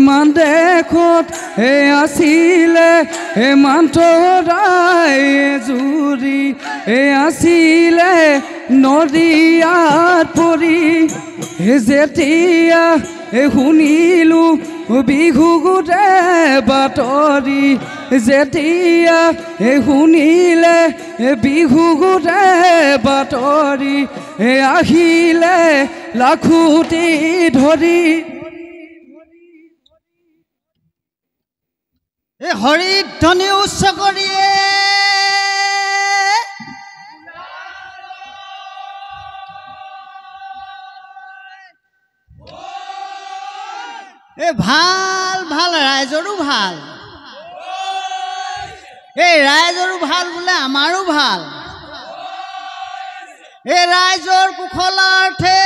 মান দেখত আছিলে মান তৰাই জুৰি আছিলে নদীয়াত পৰি যেতিয়া শুনিলো বিহু গোটে বাতৰি যেতিয়া শুনিলে বিহু গোটে বাতৰি আহিলে লাখুটি ধৰি হৰিধ্বনি উচ্চ কৰিয়ে ভাল ভাল ৰাইজৰো ভাল ৰাইজৰো ভাল বোলে আমাৰো ভাল ৰাইজৰ কুশলাৰ্থে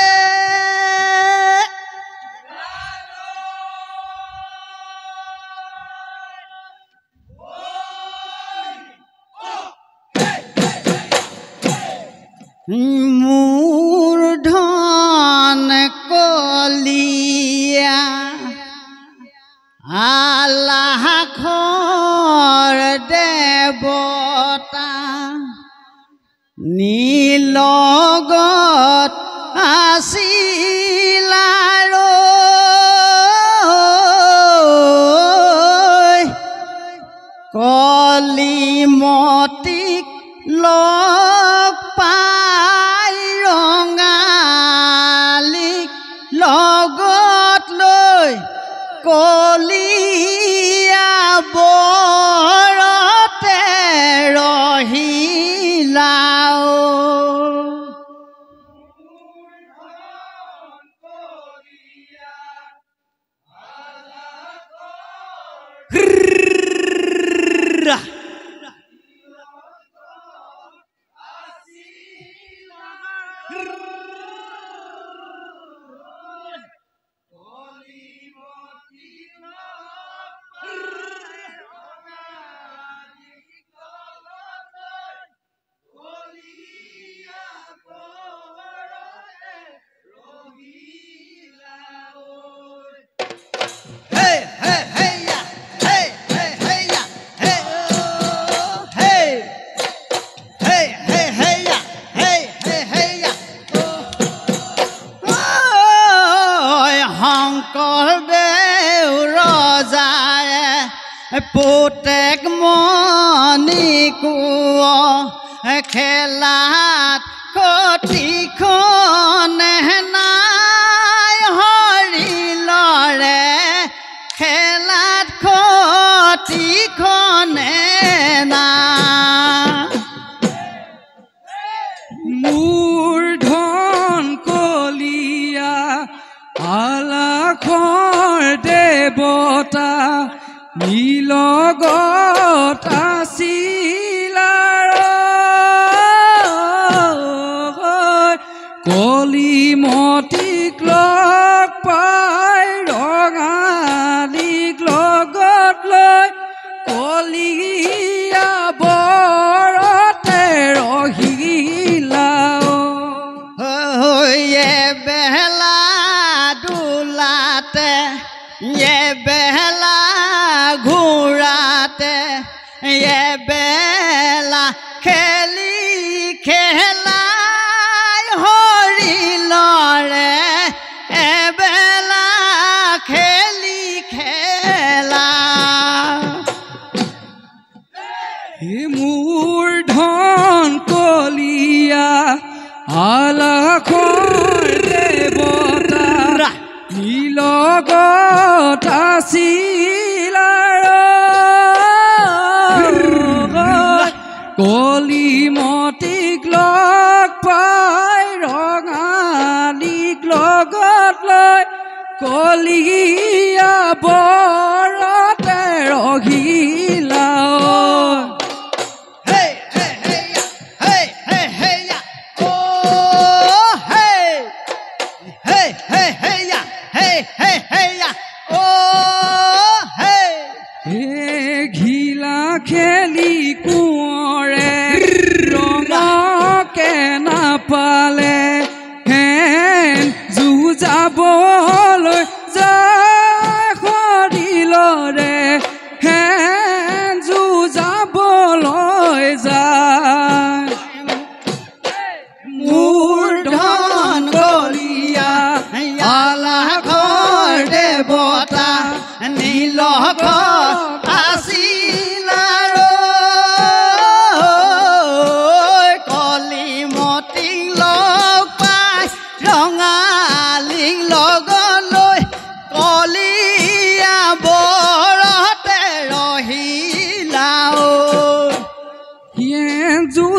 মোৰ ধন কলিয়া আলাখৰ দেৱতা নীলগত আছিল কলিমতিক লগ পাই ৰঙালীক লগত লৈ কলিয়া বৰতে ৰহিলাও পুতেক মণি কোঁৱ খেলাত কটিখন নাই হৰিলৰে খেলাত কটিখনে নাই মোৰ ধন কলিয়া আলাখৰ দেৱতা নীলগত আছিল কলিমতিক লগ পাই ৰঙালীক লগত লৈ কলিয়া বৰতে ৰহিলা বেলা দোলাতে বেলা ঘূৰাতে বেলা খেলি খেলাই হৰিলৰে এবেলা খেলি খেলা মোৰ ধন কলিয়া আলাখৰ দেৱতা নীলগত আছিল কলিমতিক লগ পাই ৰঙালীক লগত লৈ কলিয়া বৰতে ৰহিলা ঘিলা খেলি কোঁৱৰে ৰঙকে নাপালে হেন যুঁজাবলৈ যায়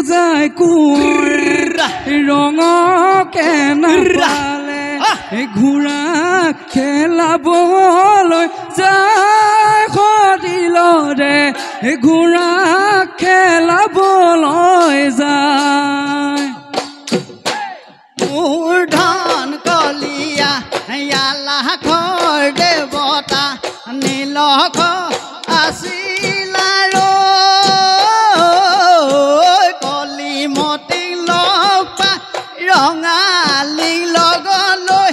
যায় কোঁৱৰে ৰঙকে নাপালে ঘোঁৰা খেলাবলৈ যায় সদিলৰে ঘোঁৰা খেলাবলৈ যায় মোৰ ধন কলিয়া লাখৰ দেৱতা নীলখ আছিল কলিমতি লগ পাই ৰঙালী লগলৈ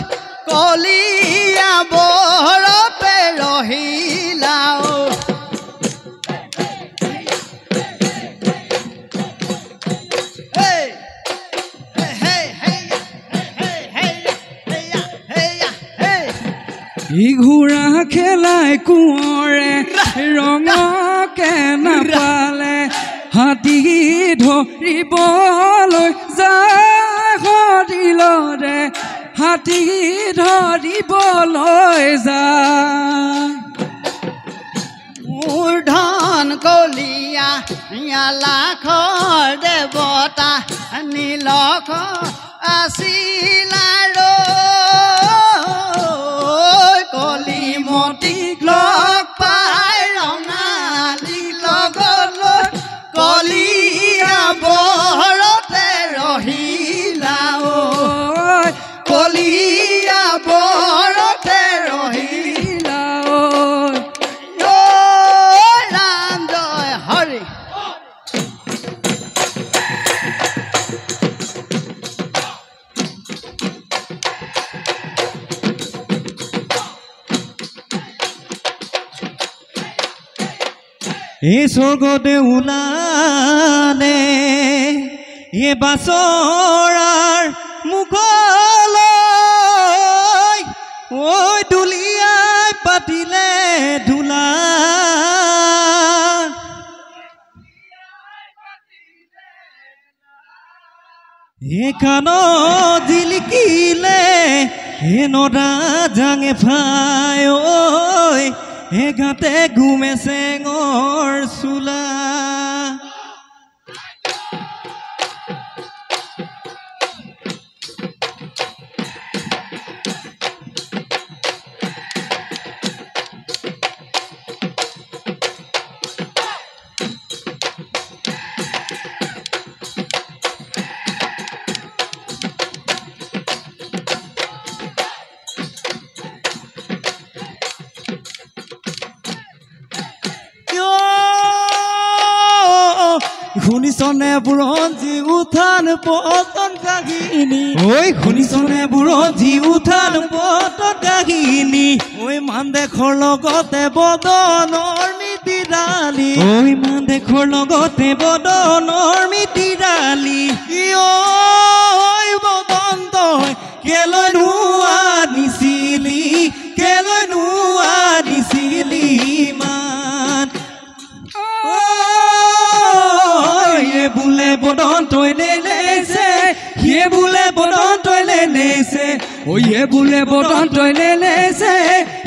কলিয়া বৰতে ৰহিলা ঘোঁৰা খেলাই কোঁৱৰে ৰঙকে নাপালে হাতী ধৰিবলৈ যায় সদিলৰে হাতী ধৰিবলৈ যায় মোৰ ধন কলিয়া লাখৰ দেৱতা নীলখ আছিল কলিমতিক লগ পাই ৰঙালী লগলৈ কলিয়া বৰতে ৰহিলা কলিয়া বৰতে ৰহিলা ৰাম জয় হৰি এই স্বৰ্গতে ওলালে এই বাছৰাৰ মুখলৈ ঐ দুলিয়াই পাতিলে ধূলা কাণত জিলিকিলে হে নদা জাঙে ফাই ঐ গাতে ঘুমে চেঙৰ চোলা শুনিছনে বুৰঞ্জী উত্থান পতন কাহিনী ঐ শুনিছনে বুৰঞ্জী উত্থান পতন কাহিনী ঐ মান দেশৰ লগতে বদনৰ মিতিৰালি ঐ মান দেশৰ লগতে বদনৰ মিতিৰালি ঐ বদন তই কেলৈ নোৱাৰিছিলি মান বোলে বদন তই লেলেছে ইয়ে বোলে বদন তই লেলেছে ঐ ইয়ে বোলে বদন তই লেলেছে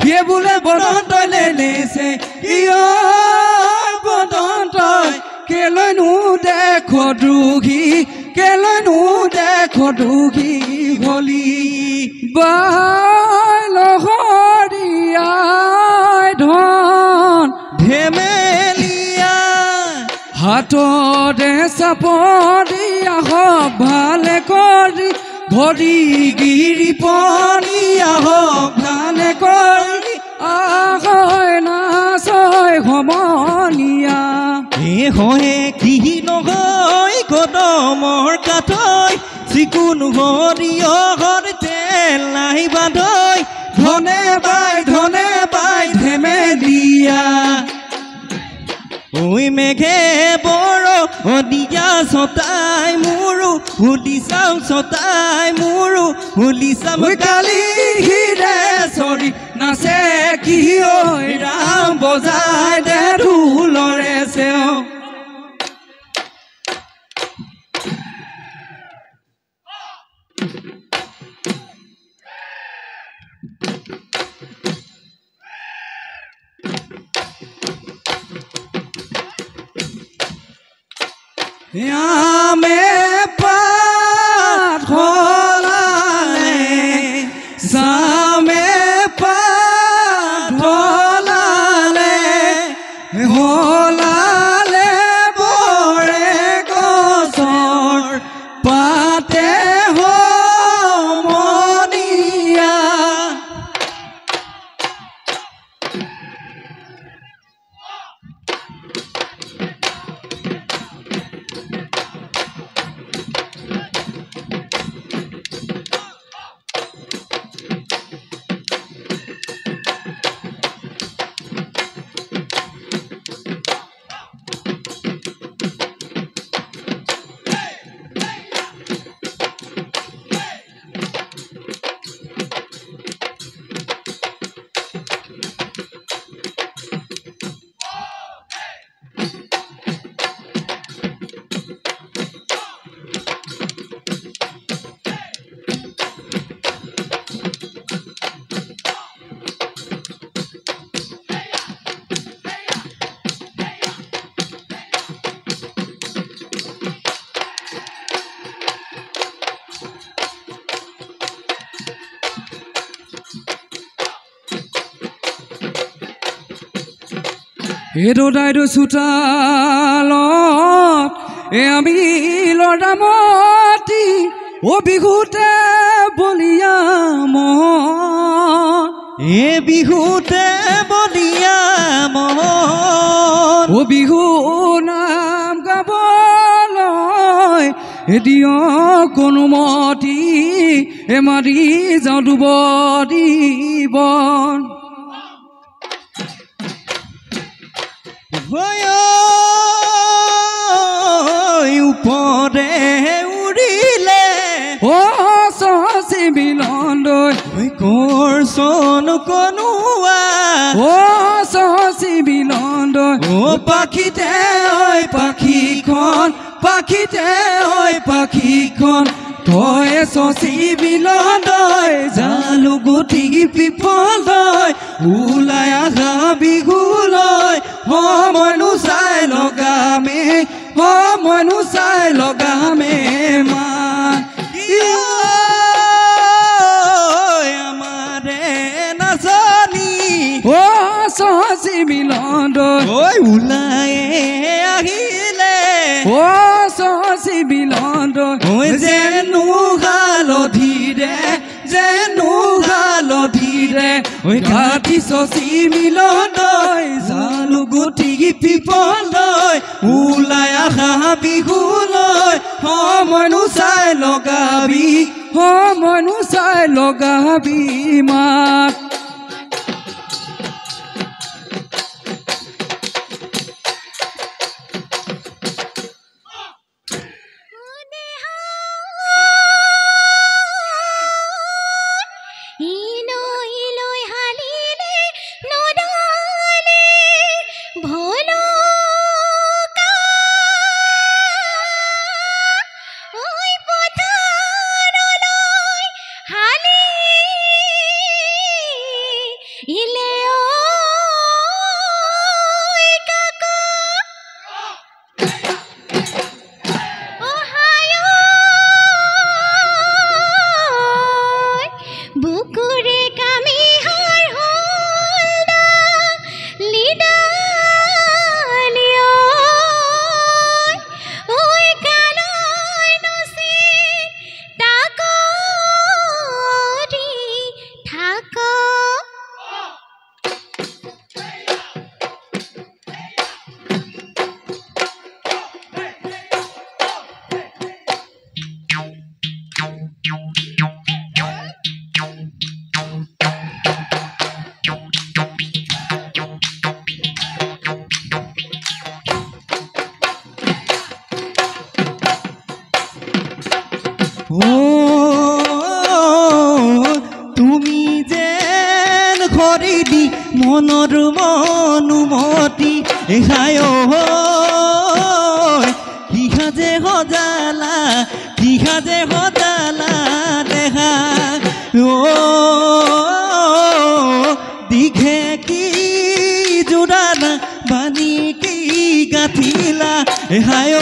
ইয়ে বোলে বদন তই লেলেছে ইয় বদন তই কেলৈনো দেখ দ্ৰোহী কেলৈনো দেখ দ্ৰোহী হলি বাই লহৰীয়াই ধন ধেমেলিয়া হাততে চাপৰিয়া হওক ভালে কৰি ভৰি গিৰি পনিয়া হওক ভালে কৰি আহয় নাচয় সমনীয়া হয়ে কি নহয় কদমৰ কাঠৈ যিকোনো সৰিয়হৰ তেল নাই বান্ধৈ ধনে বাই ধেমেলিয়া ঐ মেঘে বৰ দিয়া ছটাই মোৰো হুলি চাও ছটাই মোৰো হুলি চাম কালি হিৰে চৰি নাচে কি ঐ ৰাম বজাই দে ঢোলৰে চেও আমে পাত হলালে জামে পাত হলালে হলালে বৰে গছৰ পাতে সমনীয়া এডোদাইদো চোতালত আমি লৰামতি বিহুতে বলিয়া মন বিহুতে বলিয়া মন বিহু নাম গাবলৈ দিয় কোনোমতি মাৰি যাওঁ দুবৰি বন উপৰে উৰিলে শশী বিলন্দৈ কৰচন কনুৱা শশী বিলন্দৈ পাখিতে ঐ পাখিখন পাখিতে ঐ পাখিখন তই শশী বিলন্দৈ জালুগুটি পিপলদৈ ওলাই আহা বিহুলৈ মইনো চাই লগামে মইনো চাই লগামে মা আমাৰে নাচনি শশী বিলন্দৈ ওলাই আহিলে শশী বিলন্দৈ যেনো হালধিৰে ঘাটি শশী বিলন্দৈ জালুগুটি পিপলদৈ ওলাই আহা বিহুলৈ মইনো চাই লগাবি মইনো চাই লগাবি মাক তুমি যেন খৰিদি মনৰ মনুমতি হায় কিহা যে সজালা দেখা দীঘে কি জোৰালা বাণী কি গাঁঠিলা হায়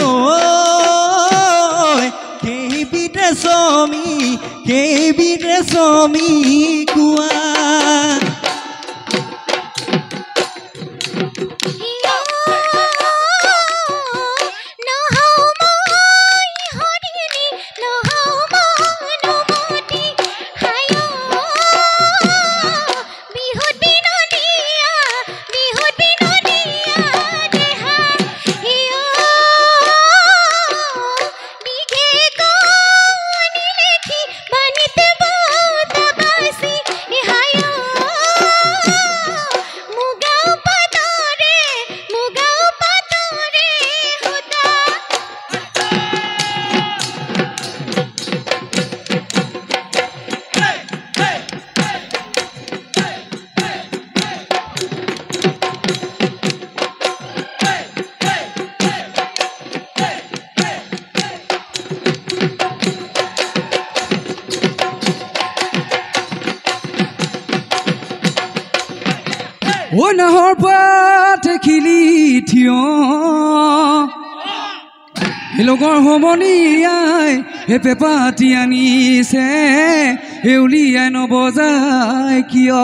ৰেচমি কেইবিধ ৰেচমি কোৱা ঐ নাহৰ পাত খিলি থিয় লগৰ সমনীয়াই হে পেপাতি আনিছে হে উলিয়াই নবজাই কিয়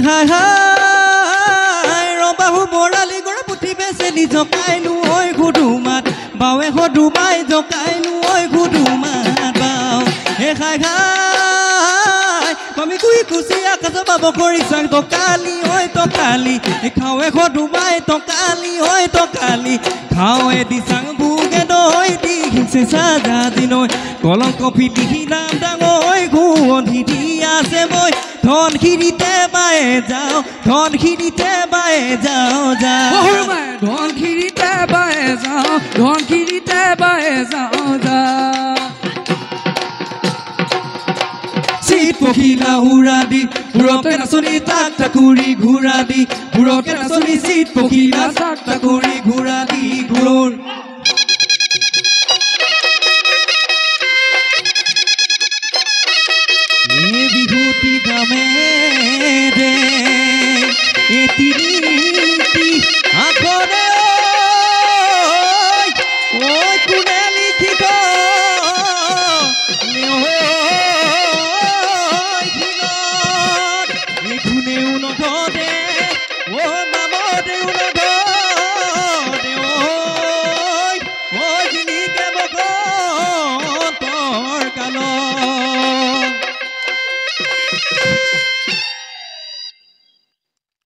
হাই হাই ৰবাহু বৰালি গৰ পুঠি বেচেলি জকাইনো ঐ ঘুডুমাত বাৱে সদুমাই জকাইনো ঐ ঘুডুমাত বাও হে হাই হাই আমি কুই কুচি আকাশ বাব কৰিছাং তকালি ঐ তকালি খাৱে সদুমাই তকালি ঐ তকালি খাৱে দিছাং বুগে দৈ দি হিংসে সাজা দিনৈ কলংক পিটিহি নাম ডাঙৈ ঘুৱন্ধি দি আছে বৈ ধন খিৰিতে বায়ে যাওঁ ধন খিৰিতে বায়ে যাওঁ ধন খিৰিতে বায়ে যাওঁ ধন খিৰিতে বায়ে যাওঁ চিত পখিলা উৰা দি উৰতে নাচনি তাক তাকুৰি ঘূৰা দি উৰকে নাচনি চিত পখিলা তাক তাকুৰি ঘূৰা দি